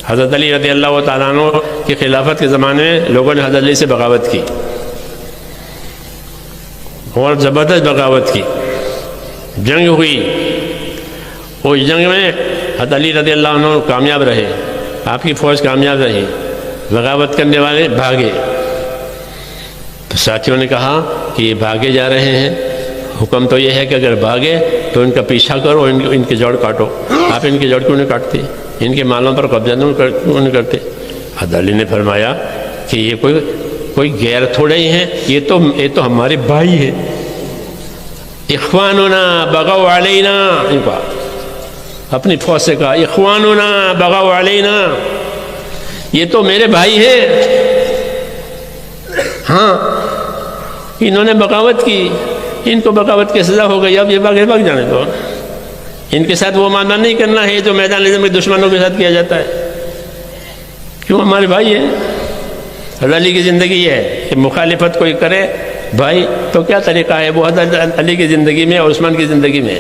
حضرت علی رضی اللہ تعالیٰ عنہ کی خلافت کے زمانے میں لوگوں نے حضرت علی سے بغاوت کی اور زبردست بغاوت کی، جنگ ہوئی، اس جنگ میں حضرت علی رضی اللہ عنہ کامیاب رہے، آپ کی فوج کامیاب رہی، بغاوت کرنے والے بھاگے۔ تو ساتھیوں نے کہا کہ یہ بھاگے جا رہے ہیں، حکم تو یہ ہے کہ اگر بھاگے تو ان کا پیچھا کرو، ان کی جڑ کاٹو۔ آپ ان کی جڑ کیوں نہیں کاٹتے؟ ان کے مالوں پر قبضہ کیوں نہیں کرتے؟ حضرت علی نے فرمایا کہ یہ کوئی غیر تھوڑے ہی ہیں، یہ تو ہمارے بھائی ہیں۔ اخواننا بغوا علینا، ان کا اپنی فوج سے کہا اخواننا بغوا علینا، یہ تو میرے بھائی ہیں، ہاں انہوں نے بغاوت کی، ان کو بغاوت کی سزا ہو گئی، اب یہ بھاگ جانے دو۔ ان کے ساتھ وہ معاملہ نہیں کرنا ہے جو میدان نظم کے دشمنوں کے ساتھ کیا جاتا ہے، کیوں ہمارے بھائی ہیں۔ حضرت علی کی زندگی یہ ہے کہ مخالفت کوئی کرے بھائی تو کیا طریقہ ہے، وہ حضرت علی کی زندگی میں اور عثمان کی زندگی میں۔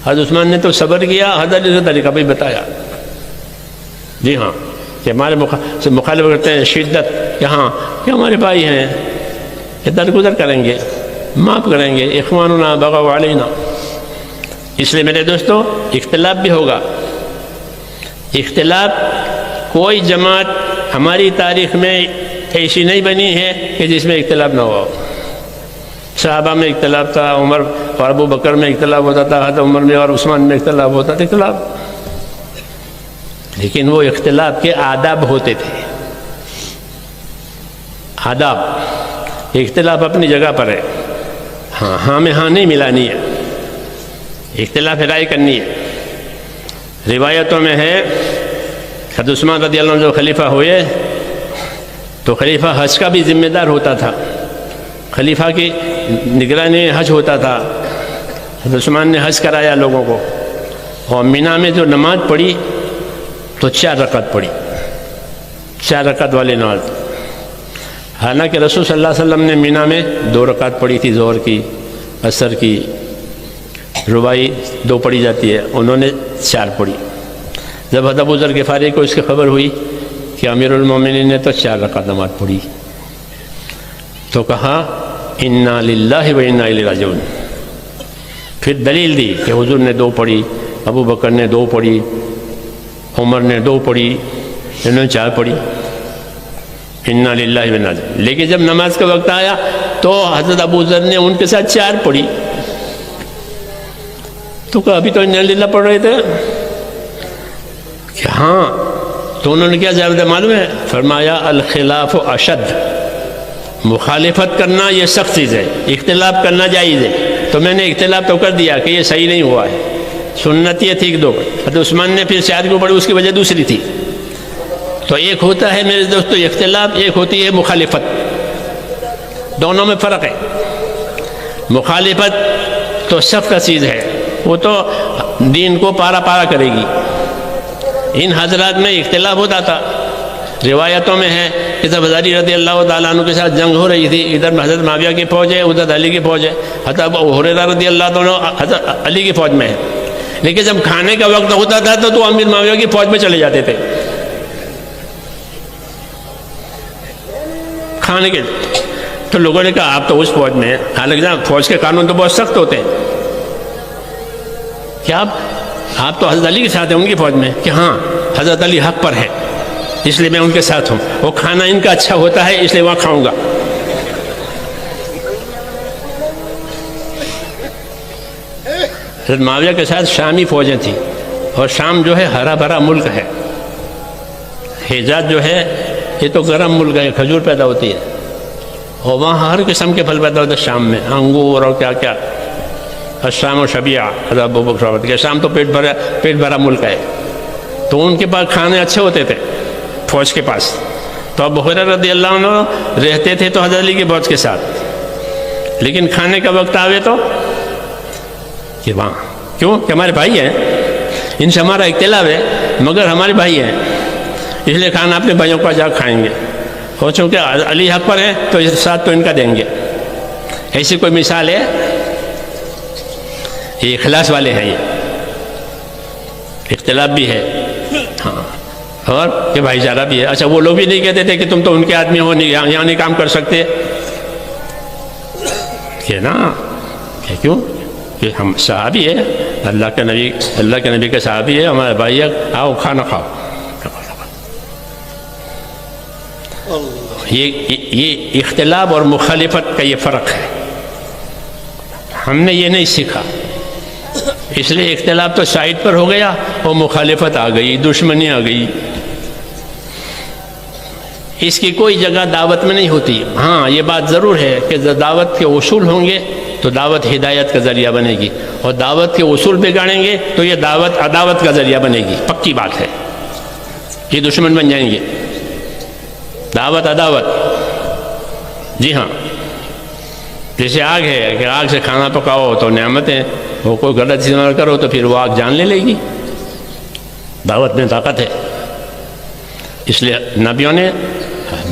حضرت عثمان نے تو صبر کیا، حضرت علی سے طریقہ بھی بتایا، جی ہاں، کہ ہمارے مخالف کرتے ہیں شدت، یہاں کہ ہمارے بھائی ہیں، یہ درگزر کریں گے، معاف کریں گے، اخواننا بغوا علینا۔ اس لیے میرے دوستو اختلاف بھی ہوگا، اختلاف، کوئی جماعت ہماری تاریخ میں ایسی نہیں بنی ہے کہ جس میں اختلاف نہ ہو۔ صحابہ میں اختلاف تھا، عمر اور ابو بکر میں اختلاف ہوتا تھا، حضرت عمر میں اور عثمان میں اختلاف ہوتا تھا، اختلاف، لیکن وہ اختلاف کے آداب ہوتے تھے، آداب۔ اختلاف اپنی جگہ پر ہے، ہاں میں ہاں نہیں ملانی ہے، اختلاف رائے کرنی ہے۔ روایتوں میں ہے حضرت عثمان رضی اللہ عنہ جو خلیفہ ہوئے تو خلیفہ حج کا بھی ذمہ دار ہوتا تھا، خلیفہ کی نگرانی حج ہوتا تھا۔ حضرت عثمان نے حج کرایا لوگوں کو، اور مینا میں جو نماز پڑھی تو 4 رکعت پڑھی، 4 رکعت والی نماز۔ حالانکہ رسول صلی اللہ علیہ وسلم نے مینا میں 2 رکعت پڑھی تھی، ظہر کی، عصر کی، رباعی 2 پڑھی جاتی ہے، انہوں نے 4 پڑھی۔ جب حضرت ابو ذر غفاری کو اس کی خبر ہوئی کہ امیر المومنین نے تو 4 رکعت نماز پڑھی، تو کہا انا للہ و انا الیہ راجعون۔ پھر دلیل دی کہ حضور نے 2 پڑھی، ابو بکر نے 2 پڑھی، عمر نے 2 پڑھی، انہوں نے 4 پڑھی، انا للہ و انا الیہ۔ لیکن جب نماز کا وقت آیا تو حضرت ابو ذر نے ان کے ساتھ 4 پڑھی، تو کہا ابھی تو انا للہ پڑھ رہے تھے کہ ہاں، تو انہوں نے کیا جواب دیا معلوم ہے؟ فرمایا الخلاف اشد، مخالفت کرنا یہ سخت چیز ہے، اختلاف کرنا جائز ہے، تو میں نے اختلاف تو کر دیا کہ یہ صحیح نہیں ہوا ہے، سنت یہ تھی کہ 2۔ حضرت عثمان نے پھر 4 کو پڑھی، اس کی وجہ دوسری تھی۔ تو ایک ہوتا ہے میرے دوستو اختلاف، ایک ہوتی ہے مخالفت، دونوں میں فرق ہے۔ مخالفت تو سخت چیز ہے، وہ تو دین کو پارا پارا کرے گی۔ ان حضرات میں اختلاف ہوتا تھا، روایتوں میں ہے کہ جب حضرت علی رضی اللہ تعالیٰ عنہ کے ساتھ جنگ ہو رہی تھی، ادھر حضرت معاویہ کی فوج ہے، ادھر علی کی فوج ہے، حضرت ابو ہریرہ رضی اللہ عنہ حضرت علی کی فوج میں ہے، لیکن جب کھانے کا وقت ہوتا تھا تو امیر معاویہ کی فوج میں چلے جاتے تھے کھانے کے۔ تو لوگوں نے کہا آپ تو اس فوج میں ہیں، حالانکہ جہاں فوج کے قانون تو بہت سخت ہوتے ہیں، کیا آپ تو حضرت علی کے ساتھ ہیں ان کی فوج میں؟ کہ ہاں حضرت علی حق پر ہے اس لیے میں ان کے ساتھ ہوں، وہ کھانا ان کا اچھا ہوتا ہے اس لیے وہاں کھاؤں گا۔ حضرت معاویہ کے ساتھ شامی فوجیں تھیں، اور شام جو ہے ہرا بھرا ملک ہے، حجاز جو ہے یہ تو گرم ملک ہے، کھجور پیدا ہوتی ہے، اور وہاں ہر قسم کے پھل پیدا ہوتے ہیں شام میں، انگور اور کیا کیا۔ الشام و شبیہ حضرت ابو بکر کے شام تو پیٹ بھرا ملک ہے، تو ان کے پاس کھانے اچھے ہوتے تھے فوج کے پاس۔ تو ابو ہریرہ رضی اللہ عنہ رہتے تھے تو حضرت علی کی فوج کے ساتھ، لیکن کھانے کا وقت آوے تو کہ وہاں کیوں کہ ہمارے بھائی ہیں، ان سے ہمارا اختلاف ہے مگر ہمارے بھائی ہیں، اس لیے کھانا اپنے بھائیوں کا جا کھائیں گے، اور چونکہ علی حق پر ہے تو اس ساتھ تو ان کا دیں گے۔ ایسی کوئی مثال ہے؟ یہ اخلاص والے ہیں، یہ اختلاف بھی ہے، ہاں اور کہ بھائی چارہ بھی ہے. اچھا وہ لوگ بھی نہیں کہتے تھے کہ تم تو ان کے آدمی ہو, نہیں یہاں نہیں کام کر سکتے؟ کہ نا کہ کیوں کہ ہم صحابی ہے, اللہ کے نبی کے صحابی ہے, ہمارے بھائی ہے, آؤ کھانا کھاؤ. یہ اختلاف اور مخالفت کا یہ فرق ہے. ہم نے یہ نہیں سیکھا, اس لیے اختلاف تو سائڈ پر ہو گیا اور مخالفت آ گئی, دشمنی آ گئی. اس کی کوئی جگہ دعوت میں نہیں ہوتی. ہاں یہ بات ضرور ہے کہ دعوت کے اصول ہوں گے تو دعوت ہدایت کا ذریعہ بنے گی, اور دعوت کے اصول بگاڑیں گے تو یہ دعوت عداوت کا ذریعہ بنے گی. پکی بات ہے, یہ دشمن بن جائیں گے. دعوت عداوت, جی ہاں. جیسے آگ ہے کہ آگ سے کھانا پکاؤ تو نعمت ہے, وہ کوئی غلط استعمال کرو تو پھر وہ آگ جان لے گی. دعوت میں طاقت ہے. اس لیے نبیوں نے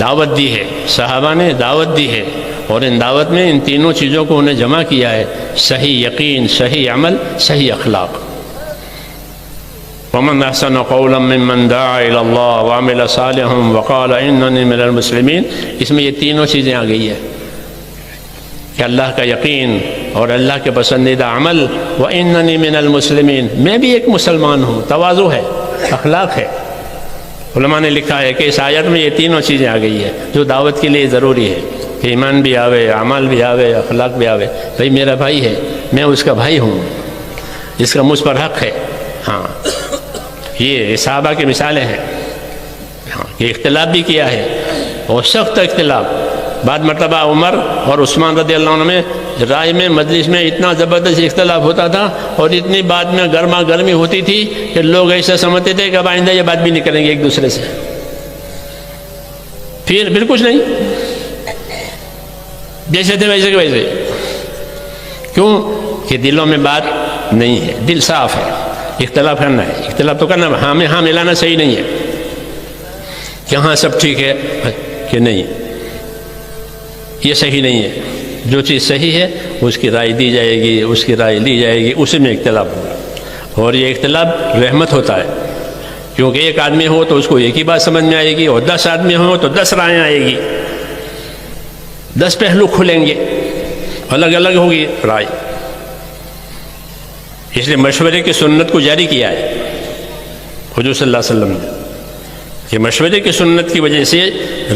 دعوت دی ہے, صحابہ نے دعوت دی ہے, اور ان دعوت میں ان تینوں چیزوں کو انہیں جمع کیا ہے: صحیح یقین, صحیح عمل, صحیح اخلاق. ومن احسن قولا ممن دعا الى اللہ وعمل صالحا وقال اننی من المسلمین. اس میں یہ تینوں چیزیں آ گئی ہے کہ اللہ کا یقین اور اللہ کے پسندیدہ عمل, واننی من المسلمین, میں بھی ایک مسلمان ہوں. تواضع ہے, اخلاق ہے. علماء نے لکھا ہے کہ اس آیت میں یہ تینوں چیزیں آ گئی ہے جو دعوت کے لیے ضروری ہے کہ ایمان بھی آوے, عمل بھی آوے, اخلاق بھی آوے. بھئی میرا بھائی ہے, میں اس کا بھائی ہوں, اس کا مجھ پر حق ہے. ہاں یہ صحابہ کی مثالیں ہیں. ہاں یہ اختلاف بھی کیا ہے, اور سخت اختلاف. بعد مرتبہ عمر اور عثمان رضی اللہ عنہ میں رائے میں, مجلس میں اتنا زبردست اختلاف ہوتا تھا, اور اتنی بات میں گرما گرمی ہوتی تھی کہ لوگ ایسا سمجھتے تھے کہ اب آئندہ یہ بات بھی نہیں کریں گے ایک دوسرے سے. پھر کچھ نہیں, جیسے تھے ویسے کے ویسے. کیوں کہ دلوں میں بات نہیں ہے, دل صاف ہے. اختلاف کرنا ہے, اختلاف تو کرنا, ہاں میں ہاں ملانا صحیح نہیں ہے کہ ہاں سب ٹھیک ہے کہ نہیں, یہ صحیح نہیں ہے. جو چیز صحیح ہے اس کی رائے دی جائے گی, اس کی رائے لی جائے گی, اسی میں اختلاف ہوگا. اور یہ اختلاف رحمت ہوتا ہے, کیونکہ ایک آدمی ہو تو اس کو ایک ہی بات سمجھ میں آئے گی, اور 10 آدمی ہوں تو 10 رائیں آئے گی, 10 پہلو کھلیں گے, الگ الگ ہوگی رائے. اس لیے مشورے کی سنت کو جاری کیا ہے حضور صلی اللہ علیہ وسلم نے, کہ مشورے کی سنت کی وجہ سے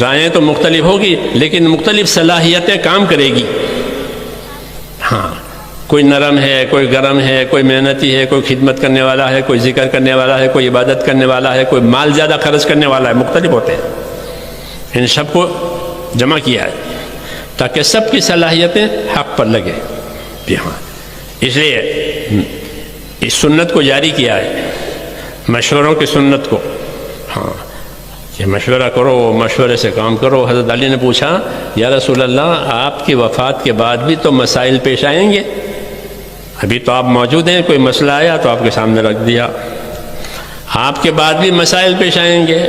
رائیں تو مختلف ہوگی لیکن مختلف صلاحیتیں کام کرے گی. ہاں کوئی نرم ہے, کوئی گرم ہے, کوئی محنتی ہے, کوئی خدمت کرنے والا ہے, کوئی ذکر کرنے والا ہے, کوئی عبادت کرنے والا ہے, کوئی مال زیادہ خرچ کرنے والا ہے, مختلف ہوتے ہیں. ان سب کو جمع کیا ہے تاکہ سب کی صلاحیتیں حق پر لگے. ہاں اس لیے اس سنت کو جاری کیا ہے, مشوروں کی سنت کو. ہاں کہ مشورہ کرو, مشورے سے کام کرو. حضرت علی نے پوچھا, یا رسول اللہ آپ کی وفات کے بعد بھی تو مسائل پیش آئیں گے, ابھی تو آپ موجود ہیں, کوئی مسئلہ آیا تو آپ کے سامنے رکھ دیا, آپ کے بعد بھی مسائل پیش آئیں گے.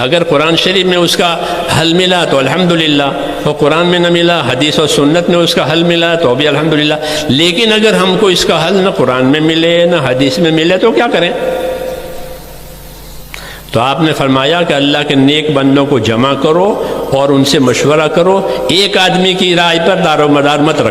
اگر قرآن شریف میں اس کا حل ملا تو الحمدللہ, اور قرآن میں نہ ملا, حدیث و سنت میں اس کا حل ملا تو بھی الحمدللہ. لیکن اگر ہم کو اس کا حل نہ قرآن میں ملے نہ حدیث میں ملے تو کیا کریں؟ تو آپ نے فرمایا کہ اللہ کے نیک بندوں کو جمع کرو اور ان سے مشورہ کرو, ایک آدمی کی رائے پر دار و مدار مت رکھو.